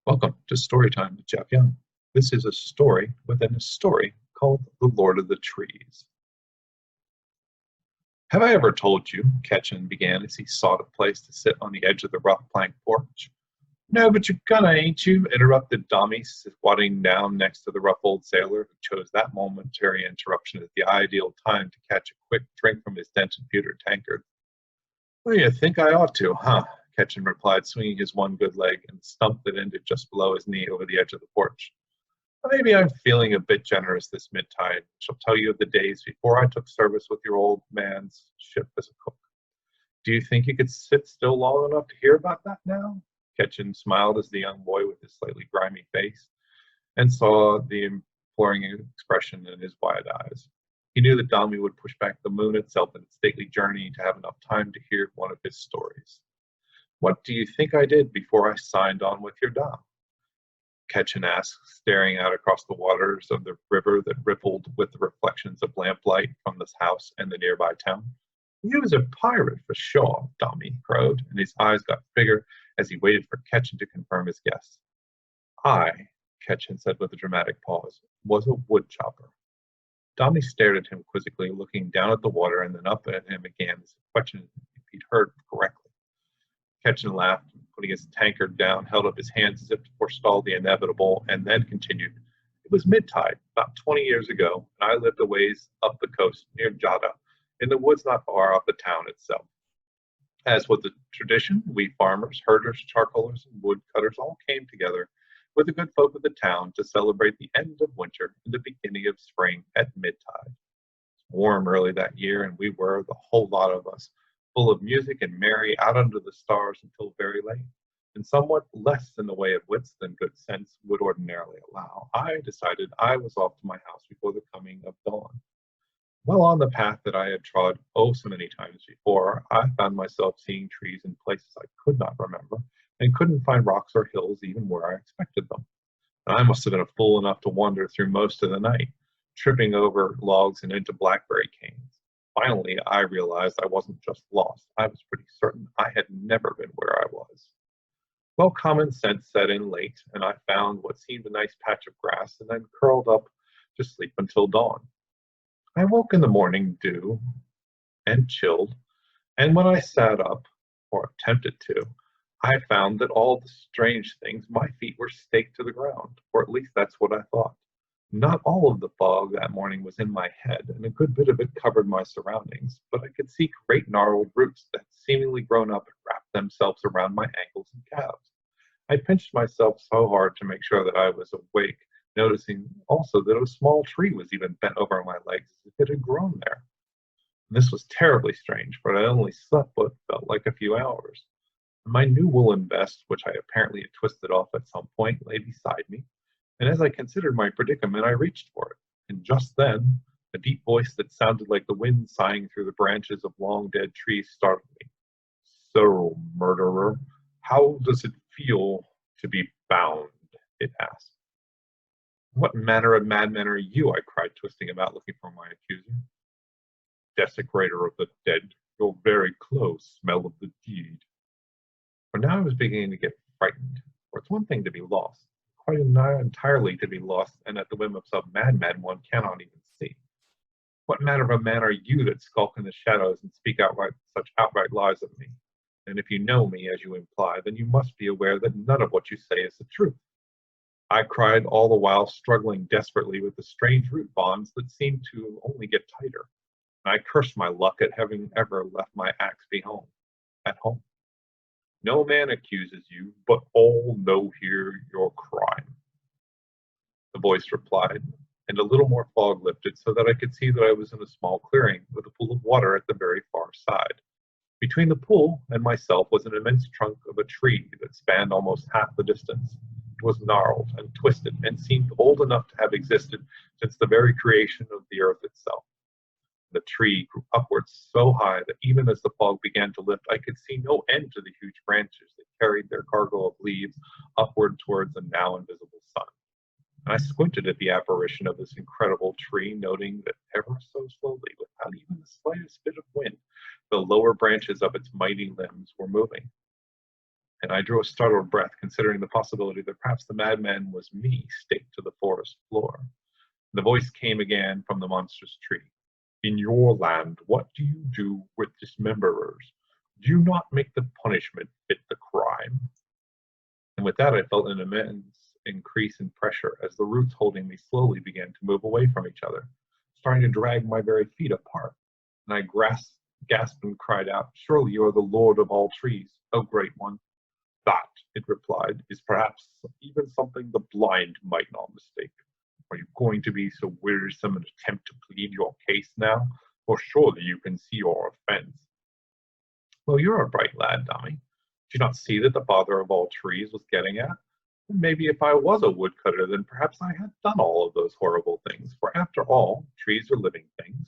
Welcome to Storytime with Jeff Young. This is a story within a story called The Lord of the Trees. Have I ever told you, Ketchen began as he sought a place to sit on the edge of the rough plank porch. No, but you're gonna, ain't you? Interrupted Dommy, squatting down next to the rough old sailor, who chose that momentary interruption as the ideal time to catch a quick drink from his dented pewter tankard. Well, you think I ought to, huh? Ketchen replied, swinging his one good leg and stumped it ended just below his knee over the edge of the porch. Maybe I'm feeling a bit generous this mid-tide. Shall tell you of the days before I took service with your old man's ship as a cook. Do you think you could sit still long enough to hear about that now? Ketchen smiled as the young boy with his slightly grimy face and saw the imploring expression in his wide eyes. He knew that Dami would push back the moon itself in its stately journey to have enough time to hear one of his stories. What do you think I did before I signed on with your Dom? Ketchen asked, staring out across the waters of the river that rippled with the reflections of lamplight from this house and the nearby town. "You was a pirate for sure," Dommy crowed, and his eyes got bigger as he waited for Ketchen to confirm his guess. "I," Ketchen said with a dramatic pause, "was a woodchopper." Dommy stared at him quizzically, looking down at the water and then up at him again as a question if he'd heard correctly. Ketchen laughed, and putting his tankard down, held up his hands as if to forestall the inevitable, and then continued. "It was mid-tide, about 20 years ago, and I lived a ways up the coast, near Jada, in the woods not far off the town itself. As was the tradition, we farmers, herders, charcoalers, and woodcutters all came together with the good folk of the town to celebrate the end of winter and the beginning of spring at mid-tide. It was warm early that year, and we were, the whole lot of us, full of music and merry out under the stars until very late, and somewhat less in the way of wits than good sense would ordinarily allow. I decided I was off to my house before the coming of dawn. Well on the path that I had trod oh so many times before, I found myself seeing trees in places I could not remember, and couldn't find rocks or hills even where I expected them. And I must have been a fool enough to wander through most of the night, tripping over logs and into blackberry canes. Finally, I realized I wasn't just lost. I was pretty certain I had never been where I was. Well, common sense set in late, and I found what seemed a nice patch of grass and then curled up to sleep until dawn. I woke in the morning dew and chilled, and when I sat up, or attempted to, I found that all the strange things, my feet were staked to the ground, or at least that's what I thought. Not all of the fog that morning was in my head, and a good bit of it covered my surroundings, but I could see great gnarled roots that seemingly grown up and wrapped themselves around my ankles and calves. I pinched myself so hard to make sure that I was awake, noticing also that a small tree was even bent over my legs as if it had grown there. And this was terribly strange, for I only slept what felt like a few hours. My new woolen vest, which I apparently had twisted off at some point, lay beside me, and as I considered my predicament, I reached for it. And just then, a deep voice that sounded like the wind sighing through the branches of long dead trees startled me. "So, murderer, how does it feel to be bound?" it asked. "What manner of madman are you?" I cried, twisting about, looking for my accuser. "Desecrator of the dead, your very clothes smell of the deed." For now I was beginning to get frightened, for it's one thing to be lost, quite entirely to be lost and at the whim of some madman one cannot even see. What manner of a man are you that skulk in the shadows and speak outright such outright lies of me? And if you know me, as you imply, then you must be aware that none of what you say is the truth." I cried, all the while struggling desperately with the strange root bonds that seemed to only get tighter. And I cursed my luck at having ever left my axe at home. "No man accuses you, but all know here your crime," the voice replied, and a little more fog lifted so that I could see that I was in a small clearing with a pool of water at the very far side. Between the pool and myself was an immense trunk of a tree that spanned almost half the distance. It was gnarled and twisted and seemed old enough to have existed since the very creation of the earth itself. The tree grew upwards so high that even as the fog began to lift, I could see no end to the huge branches that carried their cargo of leaves upward towards the now invisible sun. And I squinted at the apparition of this incredible tree, noting that ever so slowly, without even the slightest bit of wind, the lower branches of its mighty limbs were moving. and I drew a startled breath, considering the possibility that perhaps the madman was me staked to the forest floor. The voice came again from the monstrous tree. In your land, what do you do with dismemberers? Do you not make the punishment fit the crime? And with that, I felt an immense increase in pressure as the roots holding me slowly began to move away from each other, starting to drag my very feet apart. And I gasped and cried out, Surely you are the Lord of all trees, O Great One. That, it replied, is perhaps even something the blind might not mistake. Are you going to be so wearisome and attempt to plead your case now? For surely you can see your offense. Well, you're a bright lad, Dummy. Do you not see that the father of all trees was getting at? And maybe if I was a woodcutter, then perhaps I had done all of those horrible things. For after all, trees are living things.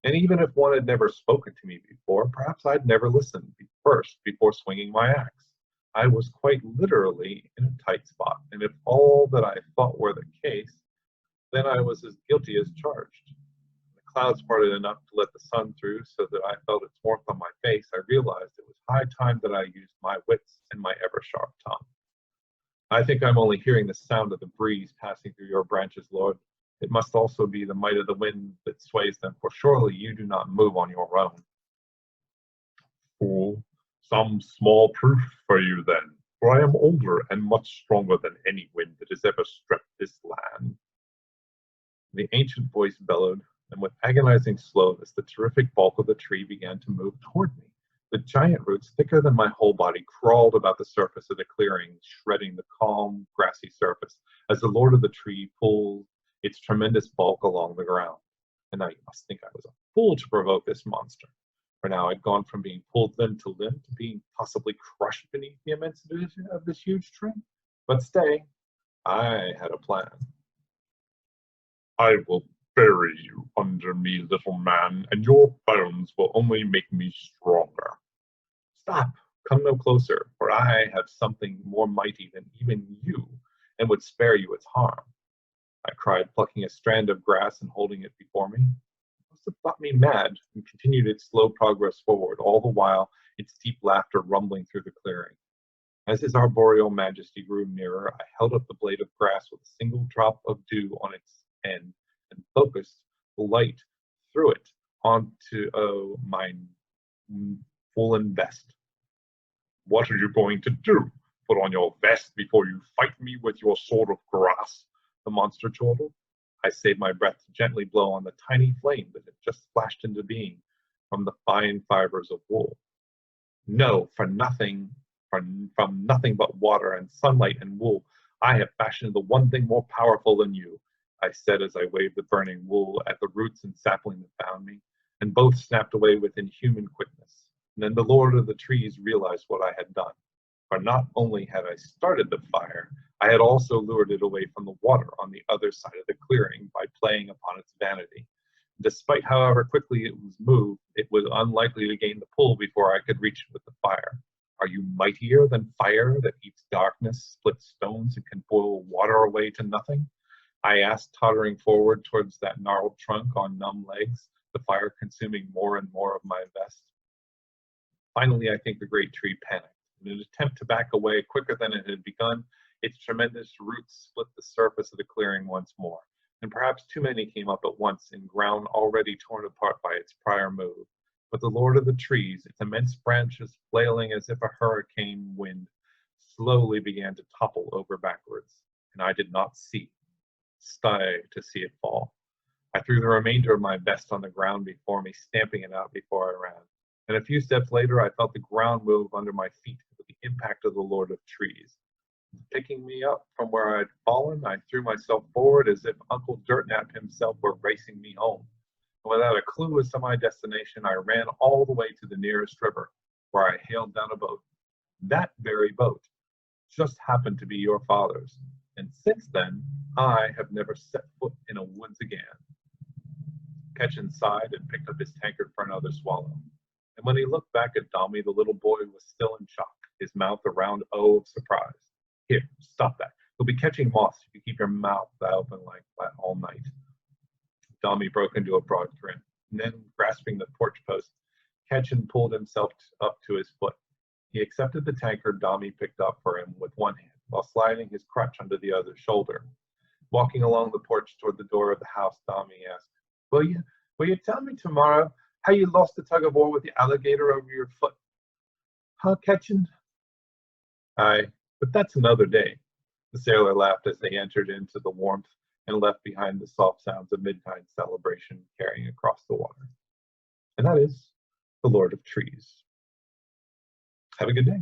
And even if one had never spoken to me before, perhaps I'd never listened first before swinging my axe. I was quite literally in a tight spot, and if all that I thought were the case, then I was as guilty as charged. The clouds parted enough to let the sun through so that I felt its warmth on my face. I realized it was high time that I used my wits and my ever-sharp tongue. I think I'm only hearing the sound of the breeze passing through your branches, Lord. It must also be the might of the wind that sways them, for surely you do not move on your own. Fool, some small proof for you then, for I am older and much stronger than any wind that has ever swept this land. The ancient voice bellowed, and with agonizing slowness, the terrific bulk of the tree began to move toward me. The giant roots, thicker than my whole body, crawled about the surface of the clearing, shredding the calm, grassy surface as the lord of the tree pulled its tremendous bulk along the ground. And now you must think I was a fool to provoke this monster, for now I'd gone from being pulled limb to limb to being possibly crushed beneath the immensity of this huge tree. But stay, I had a plan. I will bury you under me, little man, and your bones will only make me stronger. Stop, come no closer, for I have something more mighty than even you, and would spare you its harm. I cried, plucking a strand of grass and holding it before me. It must have thought me mad, and continued its slow progress forward, all the while its deep laughter rumbling through the clearing. As his arboreal majesty grew nearer, I held up the blade of grass with a single drop of dew on its end, and focused the light through it onto my woolen vest. What are you going to do? Put on your vest before you fight me with your sword of grass? The monster chortled. I saved my breath to gently blow on the tiny flame that had just flashed into being from the fine fibers of wool. No, from nothing but water and sunlight and wool, I have fashioned the one thing more powerful than you, I said as I waved the burning wool at the roots and sapling that bound me, and both snapped away with inhuman quickness. And then the Lord of the Trees realized what I had done. For not only had I started the fire, I had also lured it away from the water on the other side of the clearing by playing upon its vanity. Despite however quickly it was moved, it was unlikely to gain the pull before I could reach it with the fire. Are you mightier than fire that eats darkness, splits stones, and can boil water away to nothing? I asked, tottering forward towards that gnarled trunk on numb legs, the fire consuming more and more of my vest. Finally, I think the great tree panicked. In an attempt to back away quicker than it had begun, its tremendous roots split the surface of the clearing once more, and perhaps too many came up at once in ground already torn apart by its prior move. But the Lord of the Trees, its immense branches flailing as if a hurricane wind, slowly began to topple over backwards, and I did not stay to see it fall. I threw the remainder of my vest on the ground before me, stamping it out before I ran. And a few steps later, I felt the ground move under my feet with the impact of the Lord of Trees. Picking me up from where I had fallen, I threw myself forward as if Uncle Dirtnap himself were racing me home. And without a clue as to my destination, I ran all the way to the nearest river, where I hailed down a boat. That very boat just happened to be your father's, and since then, I have never set foot in a woods again. Ketchen sighed and picked up his tankard for another swallow. And when he looked back at Dommy, the little boy was still in shock, his mouth a round O of surprise. Here, stop that. You'll be catching moths if you keep your mouth open like that all night. Dommy broke into a broad grin, and then, grasping the porch post, Ketchen pulled himself up to his foot. He accepted the tankard Domi picked up for him with one hand, while sliding his crutch under the other shoulder. Walking along the porch toward the door of the house, Domi asked, Will you tell me tomorrow how you lost the tug-of-war with the alligator over your foot? Huh, Ketchen? Aye, but that's another day. The sailor laughed as they entered into the warmth and left behind the soft sounds of midnight celebration carrying across the water. And that is The Lord of Trees. Have a good day.